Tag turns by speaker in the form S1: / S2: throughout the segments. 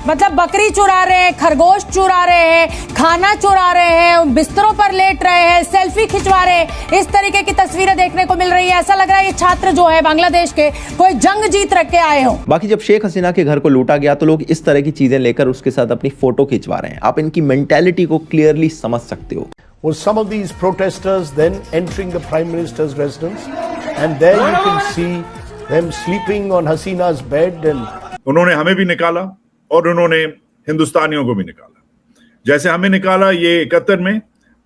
S1: मतलब बकरी चुरा रहे हैं, खरगोश चुरा रहे हैं, खाना चुरा रहे हैं, बिस्तरों पर लेट रहे हैं, सेल्फी खिंचवा रहे हैं, इस तरीके की तस्वीरें देखने को मिल रही है। ऐसा लग रहा है ये छात्र जो है बांग्लादेश के कोई जंग जीत रख के आए हो।
S2: बाकी जब शेख हसीना के घर को लूटा गया तो लोग इस तरह की चीजें लेकर उसके साथ अपनी फोटो खिंचवा रहे हैं। आप इनकी मेंटेलिटी को क्लियरली समझ सकते हो।
S3: Was some of these protesters then entering the Prime Minister's residence, and there you can see them sleeping on Hasina's bed and
S4: उन्होंने हमें भी निकाला और उन्होंने हिंदुस्तानियों को भी निकाला। जैसे हमें निकाला ये 71 में,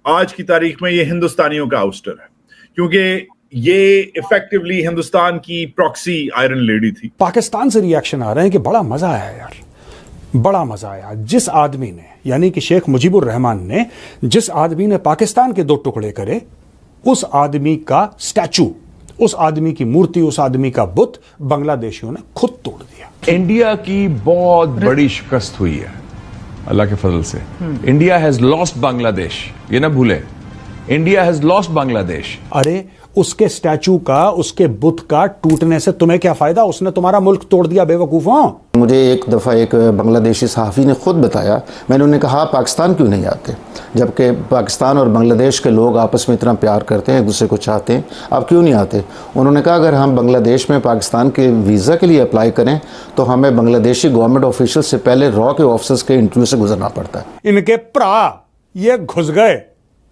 S4: आज की तारीख में ये हिंदुस्तानियों का आउस्टर है, क्योंकि ये इफेक्टिवली हिंदुस्तान की प्रॉक्सी आयरन लेडी थी।
S5: पाकिस्तान से रिएक्शन आ रहे हैं कि बड़ा मजा आया यार, बड़ा मजा आया। जिस आदमी ने, यानी कि शेख मुजीबुर रहमान ने, जिस आदमी ने पाकिस्तान के 2 टुकड़े करे, उस आदमी का स्टैचू, उस आदमी की मूर्ति, उस आदमी का बुत बांग्लादेशियों ने खुद तोड़ दिया।
S6: इंडिया की बहुत बड़ी शिकस्त हुई है अल्लाह के फजल से। इंडिया हैज लॉस्ट बांग्लादेश, ये ना भूले, इंडिया हैज लॉस्ट बांग्लादेश।
S5: अरे उसके स्टैचू का, उसके बुत का टूटने से तुम्हें क्या फायदा? उसने तुम्हारा मुल्क तोड़ दिया बेवकूफों।
S7: मुझे एक दफ़ा एक बांग्लादेशी सहाफ़ी ने खुद बताया, मैंने उन्हें कहा पाकिस्तान क्यों नहीं आते, जबकि पाकिस्तान और बांग्लादेश के लोग आपस में इतना प्यार करते हैं, एक दूसरे को चाहते हैं, आप क्यों नहीं आते? उन्होंने कहा अगर हम बांग्लादेश में पाकिस्तान के वीज़ा के लिए अप्लाई करें तो हमें बांग्लादेशी गवर्नमेंट ऑफिशियल से पहले रॉ के ऑफिसर्स के इंटरव्यू से गुजरना पड़ता है।
S5: इनके प्रा ये घुस गए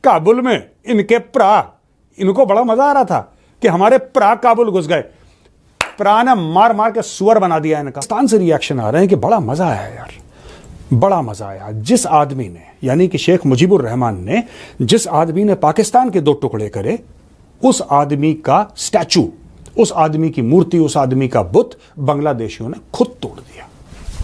S5: काबुल में, इनके प्रा, इनको बड़ा मजा आ रहा था कि हमारे प्रा काबुल घुस गए। प्रा ने मार मार के सुअर बना दिया इनका। पाकिस्तान से रिएक्शन आ रहे हैं कि बड़ा मजा आया यार, बड़ा मजा आया। जिस आदमी ने, यानी कि शेख मुजीबुर रहमान ने, जिस आदमी ने पाकिस्तान के 2 टुकड़े करे, उस आदमी का स्टैचू, उस आदमी की मूर्ति, उस आदमी का बुत बांग्लादेशियों ने खुद तोड़ दिया।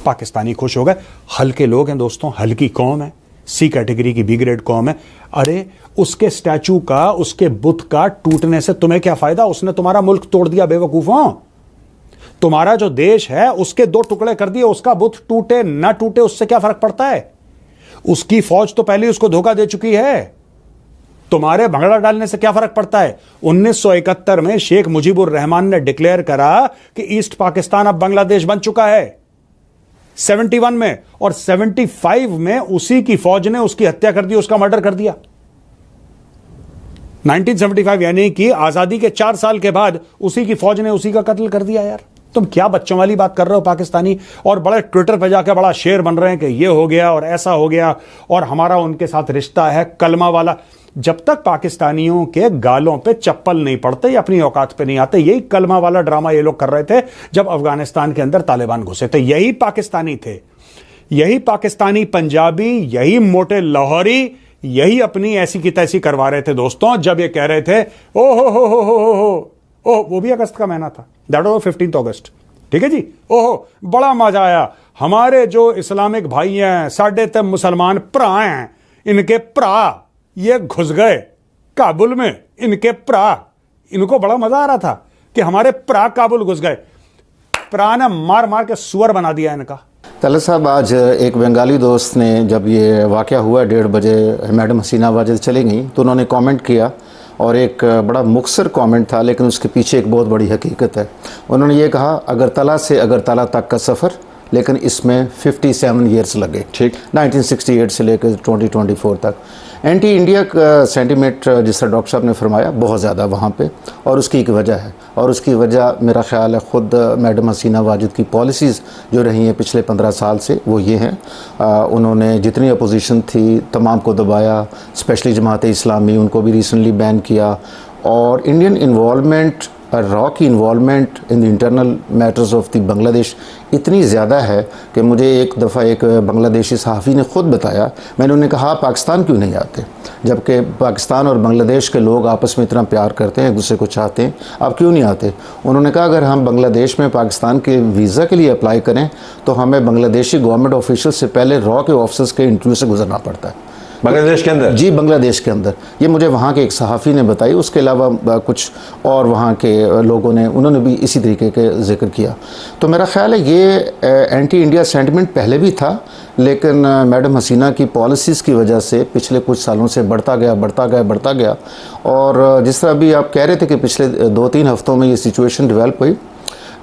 S5: पाकिस्तानी खुश हो गए। हल्के लोग हैं दोस्तों, हल्की कौम है, सी कैटेगरी की बी ग्रेड कौम है। अरे उसके स्टैचू का, उसके बुत का टूटने से तुम्हें क्या फायदा? उसने तुम्हारा मुल्क तोड़ दिया बेवकूफों। तुम्हारा जो देश है उसके 2 टुकड़े कर दिए, उसका बुत टूटे ना टूटे उससे क्या फर्क पड़ता है? उसकी फौज तो पहले उसको धोखा दे चुकी है, तुम्हारे भंगड़ा डालने से क्या फर्क पड़ता है? 1971 में शेख मुजीबुर रहमान ने डिक्लेयर करा कि ईस्ट पाकिस्तान अब बांग्लादेश बन चुका है, 71 में, और 75 में उसी की फौज ने उसकी हत्या कर दी, उसका मर्डर कर दिया। 1975 यानी कि आजादी के 4 साल के बाद उसी की फौज ने उसी का कत्ल कर दिया। यार तुम क्या बच्चों वाली बात कर रहे हो पाकिस्तानी, और बड़े ट्विटर पे जाकर बड़ा शेर बन रहे हैं कि ये हो गया और ऐसा हो गया और हमारा उनके साथ रिश्ता है कलमा वाला। जब तक पाकिस्तानियों के गालों पे चप्पल नहीं पड़ते, या अपनी औकात पे नहीं आते, यही कलमा वाला ड्रामा ये लोग कर रहे थे जब अफगानिस्तान के अंदर तालिबान घुसे थे। यही पाकिस्तानी थे, यही पाकिस्तानी पंजाबी, यही मोटे लाहौरी, यही अपनी ऐसी की तैसी करवा रहे थे दोस्तों, जब ये कह रहे थे ओ वो भी अगस्त का महीना था, दैट वाज 15 अगस्त, ठीक है जी। ओहो बड़ा मजा आया, हमारे जो इस्लामिक भाई हैं, साढ़े ते मुसलमान भरा हैं, इनके भरा ये घुस गए काबुल में, इनके भरा, इनको बड़ा मजा आ रहा था कि हमारे भरा काबुल घुस गए। भरा ने मार मार के सुअर बना दिया इनका।
S7: तलत साहब, आज एक बंगाली दोस्त ने, जब ये वाक़या हुआ 1:30 बजे मैडम हसीना वाजिद चली गई, तो उन्होंने कमेंट किया, और एक बड़ा मुख्तसर कमेंट था लेकिन उसके पीछे एक बहुत बड़ी हकीकत है। उन्होंने ये कहा अगरतला से अगरतला तक का सफ़र, लेकिन इसमें 57 ईयर्स लगे, ठीक, 1968 से लेकर 2024 तक। एंटी इंडिया का सेंटीमेंट, जिस तरह डॉक्टर साहब ने फरमाया, बहुत ज़्यादा वहाँ पे, और उसकी एक वजह है, और उसकी वजह मेरा ख्याल है ख़ुद मैडम हसीना वाजिद की पॉलिसीज़ जो रही हैं पिछले 15 साल से, वो ये हैं, उन्होंने जितनी अपोजिशन थी तमाम को दबाया, स्पेशली जमात इस्लामी, उनको भी रिसेंटली बैन किया, और इंडियन इन्वॉल्वमेंट, रॉ की involvement in the internal matters of the Bangladesh इतनी ज़्यादा है कि मुझे एक दफ़ा एक बांग्लादेशी सहाफ़ी ने खुद बताया, मैंने उन्हें कहा पाकिस्तान क्यों नहीं आते, जबकि पाकिस्तान और बांग्लादेश के लोग आपस में इतना प्यार करते हैं, एक दूसरे को चाहते हैं, आप क्यों नहीं आते? उन्होंने कहा अगर हम बांग्लादेश में पाकिस्तान के वीज़ा के लिए अप्लाई करें तो हमें बांग्लादेशी गवर्नमेंट ऑफिशियल से पहले रॉ के ऑफिसर्स के इंटरव्यू से गुजरना पड़ता है।
S6: बांग्लादेश के अंदर? जी,
S7: बांग्लादेश के अंदर। ये मुझे वहाँ के एक सहाफ़ी ने बताई, उसके अलावा कुछ और वहाँ के लोगों ने, उन्होंने भी इसी तरीके के जिक्र किया। तो मेरा ख्याल है ये एंटी इंडिया सेंटिमेंट पहले भी था, लेकिन मैडम हसीना की पॉलिसीज़ की वजह से पिछले कुछ सालों से बढ़ता गया। और जिस तरह अभी आप कह रहे थे कि पिछले 2-3 हफ्तों में ये सिचुएशन डेवलप हुई,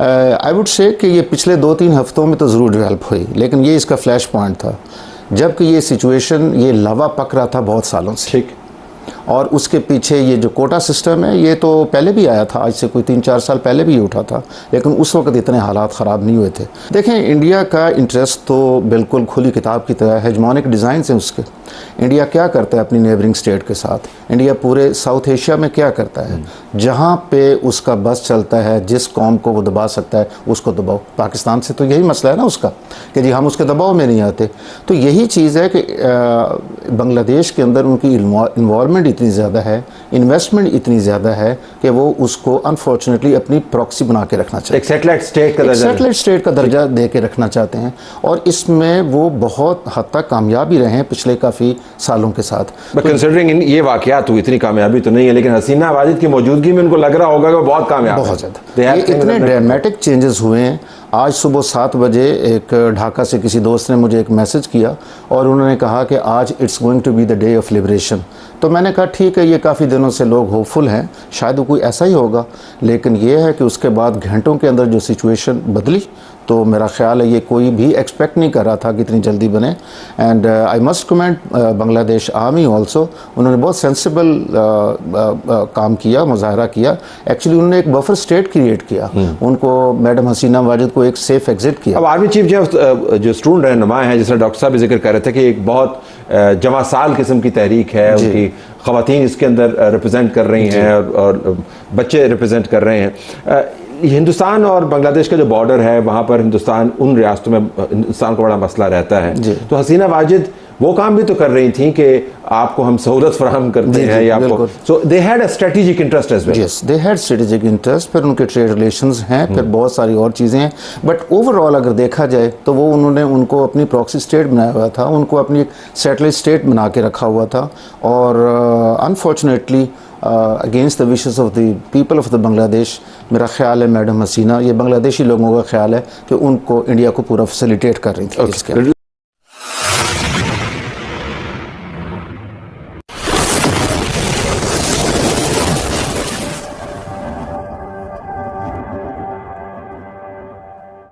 S7: आई वुड से कि ये पिछले 2-3 हफ्तों में तो ज़रूर डेवलप हुई, लेकिन ये इसका फ्लैश पॉइंट था जबकि ये सिचुएशन, ये लावा पक रहा था बहुत सालों से।
S2: ठीक।
S7: और उसके पीछे ये जो कोटा सिस्टम है, ये तो पहले भी आया था, आज से कोई 3-4 साल पहले भी ये उठा था, लेकिन उस वक्त इतने हालात ख़राब नहीं हुए थे। देखें, इंडिया का इंटरेस्ट तो बिल्कुल खुली किताब की तरह, हेजमोनिक डिज़ाइन हैं उसके। इंडिया क्या करता है अपनी नेबरिंग स्टेट के साथ? इंडिया पूरे साउथ एशिया में क्या करता है? जहाँ पे उसका बस चलता है, जिस कौम को वो दबा सकता है उसको दबाओ। पाकिस्तान से तो यही मसला है ना उसका, कि जी हम उसके दबाव में नहीं आते। तो यही चीज़ है कि बांग्लादेश के अंदर उनकी इन्वॉल्वमेंट इतनी ज़्यादा है, इन्वेस्टमेंट इतनी ज़्यादा है कि वो उसको अनफॉर्चुनेटली अपनी प्रॉक्सी बना के रखना चाहते हैं।
S2: एक सैटेलाइट स्टेट का दर्जा
S7: दे के रखना चाहते हैं, और इसमें वो बहुत हद तक कामयाब भी रहे हैं पिछले काफ़ी सालों के साथ।
S2: बट कंसिडरिंग ये वाकयात हुई, इतनी कामयाबी तो नहीं है, लेकिन हसीना वाजिद की मौजूदगी में उनको लग रहा होगा कि वो बहुत कामयाब है।
S7: बहुत ज़्यादा। ये इतने ड्रामेटिक चेंजेस हुए हैं। आज सुबह 7 बजे एक ढाका से किसी दोस्त ने मुझे एक मैसेज किया और उन्होंने कहा कि आज it's going to be the day of liberation. तो मैंने कहा ठीक है, ये काफ़ी दिनों से लोग होपफुल हैं, शायद वो कोई ऐसा ही होगा, लेकिन ये है कि उसके बाद घंटों के अंदर जो सिचुएशन बदली, तो मेरा ख्याल है ये कोई भी एक्सपेक्ट नहीं कर रहा था कि इतनी जल्दी बने। And I must comment Bangladesh army also, उन्होंने बहुत सेंसिबल काम किया, मुजाहरा किया। एक्चुअली उन्होंने एक बफर स्टेट क्रिएट किया, उनको मैडम हसीना वाजिद को एक सेफ एग्जिट किया।
S2: अब आर्मी चीफ जो स्टूडेंट रहनुमा हैं, जिस तरह डॉक्टर साहब भी जिक्र कर रहे थे कि एक बहुत जमासाल किस्म की तहरीक है, उनकी ख़वातीन इसके अंदर रिप्रेजेंट कर रही हैं और बच्चे रिप्रेजेंट कर रहे हैं। हिंदुस्तान और बांग्लादेश का जो बॉर्डर है, वहाँ पर हिंदुस्तान, उन रियासतों में हिंदुस्तान को बड़ा मसला रहता है। तो हसीना वाजिद वो काम भी तो कर रही थी कि आपको हम सहूलत फराहम करते हैं या आपको, so they had a strategic interest as well.
S7: Yes, they had strategic interest. फिर उनके ट्रेड रिलेशंस हैं, फिर बहुत सारी और चीज़ें हैं, बट ओवरऑल अगर देखा जाए तो वो उन्होंने उनको अपनी प्रॉक्सी स्टेट बनाया हुआ था, उनको अपनी एक सैटेलाइट स्टेट बना के रखा हुआ था। और unfortunately against the wishes of the people of the Bangladesh, मेरा ख्याल है मैडम हसीना, ये बांग्लादेशी लोगों का ख्याल है कि उनको इंडिया को पूरा फैसिलिटेट कर रही थी इसके।